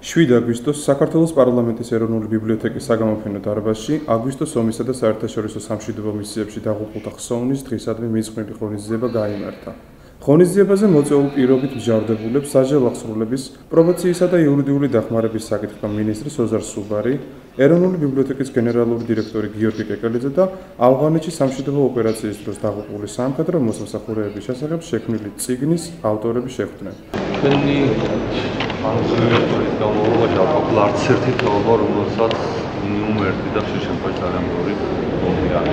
7 აგვისტოს საქართველოს პარლამენტის ეროვნული ბიბლიოთეკის საგამოფენო დარბაზში აგვისტოს ომისა და საერთაშორისო სამშვიდობო მისიებში დაღუპულთა ხსოვნის დღისადმი მიძღვნილი ღონისძიება გაიმართა. ღონისძიებაზე მოწვეულ პირობით მსჯავრდებულებს საჯარო აღსრულების, პრომოციისა და იურიდიული დახმარების საკითხთა მინისტრი სოზარ სუბარი, ეროვნული ბიბლიოთეკის გენერალური დირექტორი გიორგი კეკელიძე და ავღანეთში სამშვიდობო ოპერაციის დროს დაღუპული სამხედრო მოსამსახურეების შესახებ შექმნილი წიგნის ავტორები შეხვდნენ. განმავლობაში ალკოჰოლ არც ერთი თაობა, რომელსაც მინიმუმ ერთი და ხშირ შემთხვევაში ძალიან ბევრი ომი არ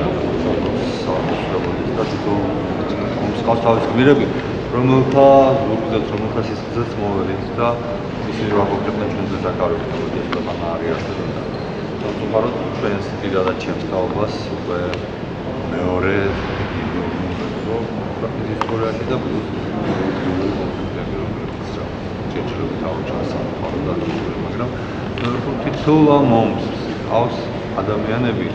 და თვითონ თავის გმირები, რომელთა ზურგზეც, რომელთა სისხლზეც მოვლენით და ისინი ვაკობდებიან ჩვენზე დაკავებით, ეს ქვეყანა არის არსებობდა. სამწუხაროდ ჩვენს დიდადად ჩემს თაობას უკვე მეორე ისტორიაში და მაგრამ თითოეულ ამ ომს ჰყავს ადამიანები,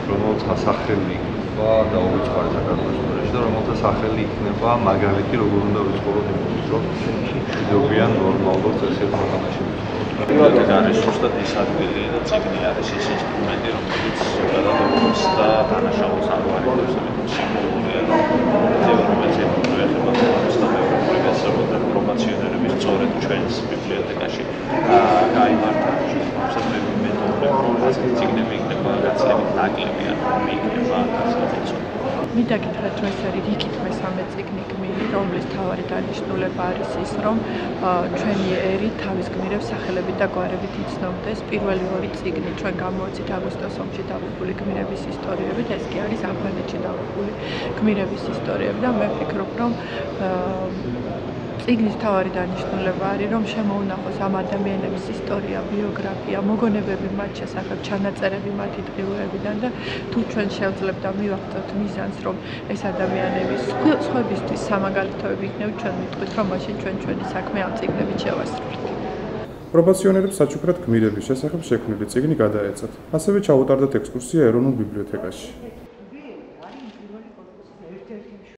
რომელთა სახელი იქნება დაუვიწყარი საქართველოს ისტორიაში და რომელთა სახელი იქნება მაგალითი, როგორ უნდა ვიცხოვროთ იმისთვის, რომ მშვიდობიან ნორმალურ წესიერ ქვეყანაში ვიცხოვროთ. ბიბლიოთეკა არის ზუსტად ის ადგილი და წიგნი არის ის ინსტრუმენტი, რომელიც ზოგადად ომს და დანაშაულს ანვარებს, სიმბოლურია, რომელიც ეხება თავს და პროფესიულ და პროფესიონალების სწორედ ჩვენს ბიბლიოთეკაში გაიმართა. წიგნები იქნება გაცილებით ნაკლები, ან იქნება გაცილებით. მინდა გითხრათ, რომ ეს არის რიგით მესამე წიგნი გმირი, რომლის მთავარი დანიშნულება არის ის, რომ ჩვენი ერი თავის გმირებს სახელებით და გვარებით იცნობდეს. პირველი ორი წიგნი ჩვენ გამოვაცით აგვისტოს ომში დაღუპული გმირების ისტორიებით, ეს კი არის ავღანეთში დაღუპული გმირების ისტორიები და მე ვფიქრობ, რომ წიგნის მთავარი დანიშნულება არის, რომ შემოუნახოს ამ ადამიანების ისტორია, ბიოგრაფია, მოგონებები მათ შესახებ, ჩანაწერები მათი დღიურებიდან და თუ ჩვენ შევძლებთ და მივახცევთ მიზანს, რომ ეს ადამიანების სხვებისთვის სამაგალითოები იქნებით, ჩვენ ვიტყვით, რომ მაშინ ჩვენი საქმე ამ წიგნებით შევასრულოთ. პროფესიონალებს საჩუქრად გმირების შესახებ შექმნილი წიგნი გადაეცათ. ასევე ჩაუტარდათ ექსკურსია ეროვნულ ბიბლიოთეკაში.